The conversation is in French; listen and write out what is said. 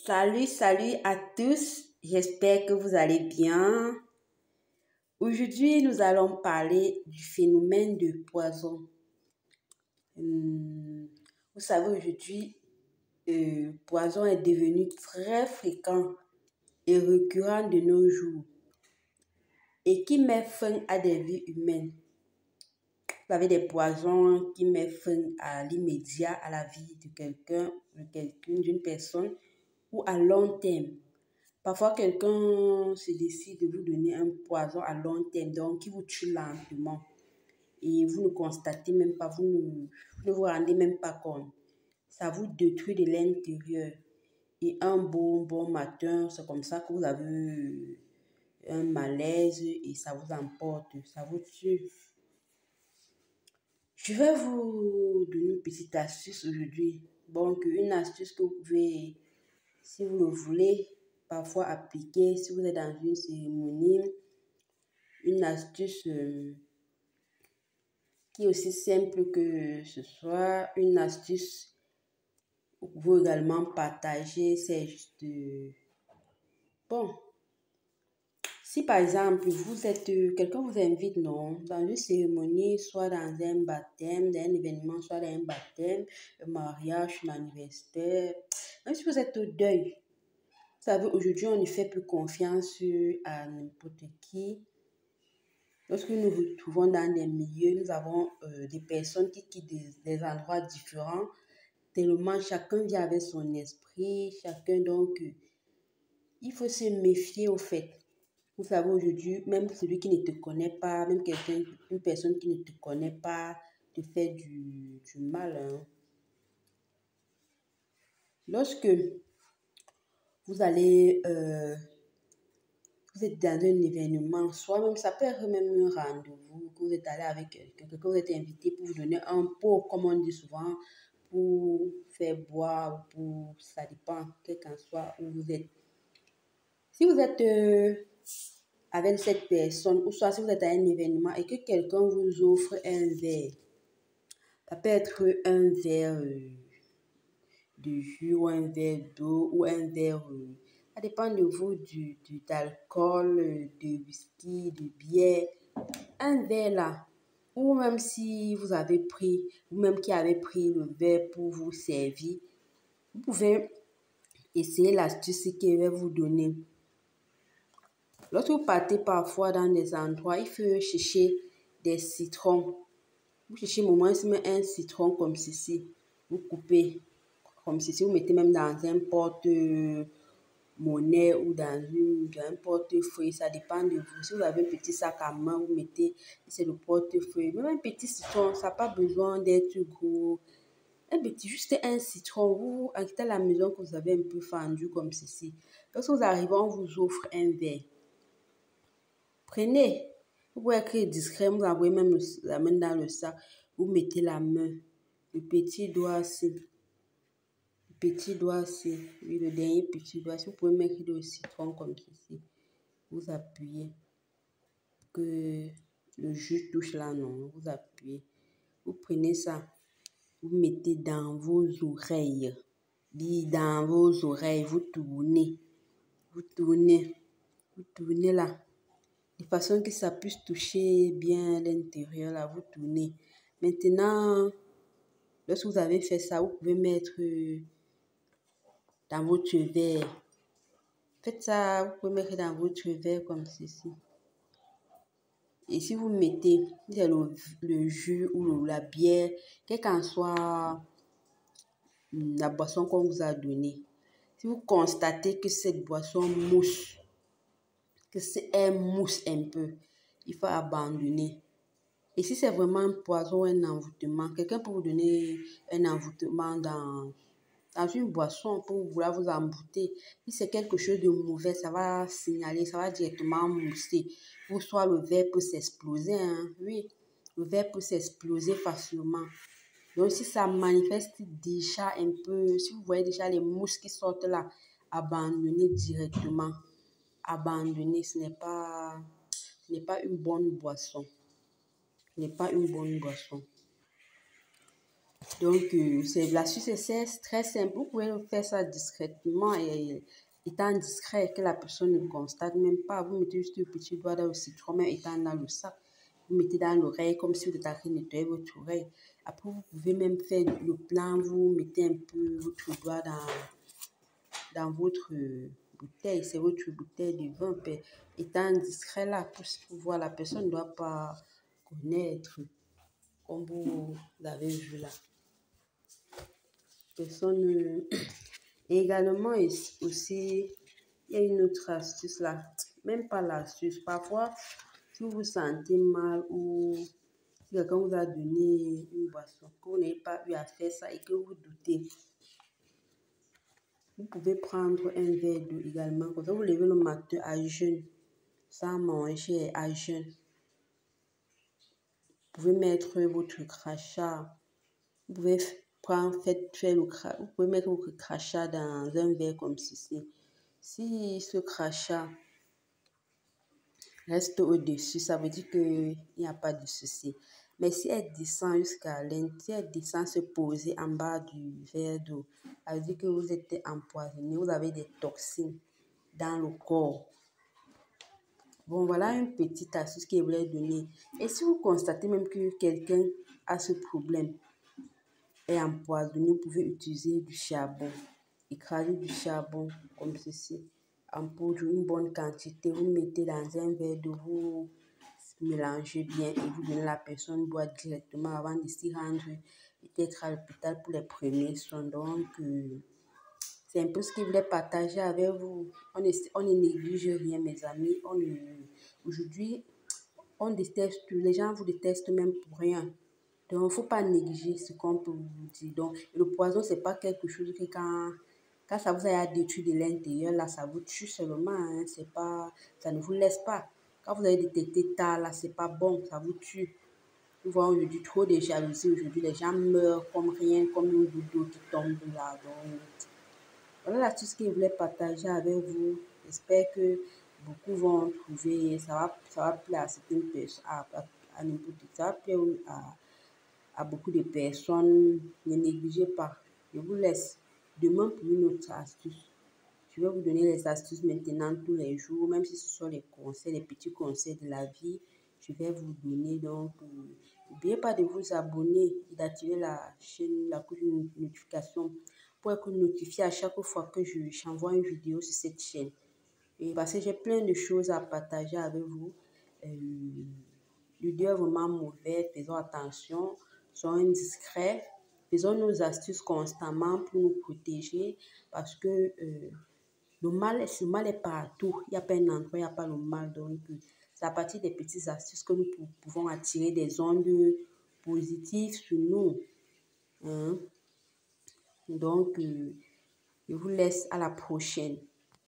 Salut à tous, j'espère que vous allez bien. Aujourd'hui, nous allons parler du phénomène de poison. Vous savez, aujourd'hui, poison est devenu très fréquent et récurrent de nos jours et qui met fin à des vies humaines. Vous avez des poisons qui mettent fin à l'immédiat à la vie de quelqu'un, d'une personne ou à long terme. Parfois, quelqu'un se décide de vous donner un poison à long terme, donc qui vous tue lentement. Et vous ne constatez même pas, vous ne vous rendez même pas compte. Ça vous détruit de l'intérieur. Et un bon matin, c'est comme ça que vous avez un malaise et ça vous emporte, ça vous tue. Je vais vous donner une petite astuce aujourd'hui. Donc, une astuce que vous pouvez, si vous le voulez, parfois appliquer si vous êtes dans une cérémonie. Une astuce qui est aussi simple que ce soit. Une astuce que vous pouvez également partager. C'est juste... Bon. Si par exemple, vous êtes, quelqu'un vous invite, non, dans une cérémonie, soit dans un baptême, dans un événement, soit dans un baptême, un mariage, un anniversaire, même si vous êtes au deuil, vous savez, aujourd'hui, on ne fait plus confiance à n'importe qui. Lorsque nous nous retrouvons dans des milieux, nous avons des personnes qui quittent des endroits différents, tellement chacun vient avec son esprit, chacun donc, il faut se méfier au fait. Vous savez, aujourd'hui, même celui qui ne te connaît pas, même quelqu'un, une personne qui ne te connaît pas, te fait du mal. Hein. Lorsque vous allez, vous êtes dans un événement, soit même, ça peut être même un rendez-vous, que vous êtes allé avec quelqu'un, que vous êtes invité pour vous donner un pot, comme on dit souvent, pour faire boire, pour, ça dépend, quel qu'en soit où vous êtes. Si vous êtes avec cette personne, ou soit si vous êtes à un événement et que quelqu'un vous offre un verre, ça peut être un verre de jus ou un verre d'eau ou un verre, ça dépend de vous, d'alcool, de whisky, de bière, un verre là, ou même si vous avez pris, ou même qui avez pris le verre pour vous servir, vous pouvez essayer l'astuce qu'il va vous donner. Lorsque vous partez parfois dans des endroits, il faut chercher des citrons. Vous cherchez au moins un citron comme ceci. Vous coupez comme ceci. Vous mettez même dans un porte-monnaie ou dans un portefeuille. Ça dépend de vous. Si vous avez un petit sac à main, vous mettez, c'est le portefeuille. Même un petit citron, ça n'a pas besoin d'être gros. Juste un citron. Vous quittez la maison que vous avez un peu fendu comme ceci. Lorsque vous arrivez, on vous offre un verre. Prenez, vous pouvez être discret, vous envoyez même la main dans le sac, vous mettez la main, le petit doigt ici, oui, le dernier petit doigt, si vous pouvez mettre le citron comme ceci, vous appuyez, que le jus touche là, non, vous appuyez, vous prenez ça, vous mettez dans vos oreilles, vous tournez, vous tournez là. De façon que ça puisse toucher bien l'intérieur, là, vous tournez. Maintenant, lorsque vous avez fait ça, vous pouvez mettre dans votre verre. Faites ça, vous pouvez mettre dans votre verre comme ceci. Et si vous mettez le jus ou la bière, quelle qu'en soit la boisson qu'on vous a donnée, si vous constatez que cette boisson mousse, que c'est un mousse un peu, il faut abandonner. Et si c'est vraiment un poison ou un envoûtement, quelqu'un peut vous donner un envoûtement dans une boisson pour vouloir vous embouter. Si c'est quelque chose de mauvais, ça va signaler, ça va directement mousser. Ou soit le verre peut s'exploser. Hein? Oui, le verre peut s'exploser facilement. Donc si ça manifeste déjà un peu, si vous voyez déjà les mousses qui sortent là, abandonnez directement. Abandonnez, ce n'est pas une bonne boisson. Ce n'est pas une bonne boisson. Donc, l'astuce est très simple. Vous pouvez faire ça discrètement et étant discret, que la personne ne constate même pas. Vous mettez juste le petit doigt dans le citron, même étant dans le sac. Vous mettez dans l'oreille comme si vous étiez en train de nettoyer votre oreille. Après, vous pouvez même faire le plan. Vous mettez un peu votre doigt dans votre bouteille. C'est votre bouteille de vin. Étant discret là, pour voir, la personne ne doit pas connaître, comme vous l'avez vu là. Personne. Et également, aussi, il y a une autre astuce là. Même pas l'astuce. Parfois, si vous vous sentez mal ou si quelqu'un vous a donné une boisson, que vous n'avez pas eu à faire ça et que vous doutez, vous pouvez prendre un verre d'eau également. Quand vous levez le matin à jeûne, sans manger à jeûne, vous pouvez mettre votre crachat. Vous pouvez vous pouvez mettre votre crachat dans un verre comme ceci. Si ce crachat reste au-dessus, ça veut dire qu'il n'y a pas de souci. Mais si elle descend jusqu'à l'intérieur, si elle descend se poser en bas du verre d'eau, ça veut dire que vous êtes empoisonné, vous avez des toxines dans le corps. Bon, voilà une petite astuce que je voulais donner. Et si vous constatez même que quelqu'un a ce problème, est empoisonné, vous pouvez utiliser du charbon. Écraser du charbon comme ceci. En poudre, une bonne quantité. Vous mettez dans un verre d'eau, vous mélangez bien et vous donnez à la personne boire directement avant de s'y rendre peut-être à l'hôpital pour les premiers soins. Donc, c'est un peu ce que je voulais partager avec vous. On ne néglige rien, mes amis. Aujourd'hui, on déteste, les gens vous détestent même pour rien. Donc, il ne faut pas négliger ce qu'on peut vous dire. Donc, le poison, ce n'est pas quelque chose que quand ça vous a détruit de l'intérieur, là, ça vous tue seulement. Hein, c'est pas, ça ne vous laisse pas. Quand vous avez détecté tard, là, c'est pas bon, ça vous tue. Nous voyons aujourd'hui trop de jalousie. Aujourd'hui, les gens meurent comme rien, comme une goutte d'eau qui tombe là. Donc, voilà l'astuce que je voulais partager avec vous. J'espère que beaucoup vont trouver, ça va plaire à certaines personnes, à n'importe qui. Ça va plaire à beaucoup de personnes. Ne négligez pas. Je vous laisse demain pour une autre astuce. Je vais vous donner les astuces maintenant tous les jours, même si ce sont les conseils, les petits conseils de la vie. Je vais vous donner. Donc, n'oubliez pas de vous abonner et d'activer la chaîne, la cloche de notification pour être notifié à chaque fois que j'envoie une vidéo sur cette chaîne. Et parce que j'ai plein de choses à partager avec vous. Le Dieu est vraiment mauvais, faisons attention, soyons discrets, faisons nos astuces constamment pour nous protéger parce que le mal est partout. Il n'y a pas un endroit, il n'y a pas le mal. Donc, c'est à partir des petites astuces que nous pouvons attirer des ondes positives sur nous. Hein? Donc, je vous laisse à la prochaine.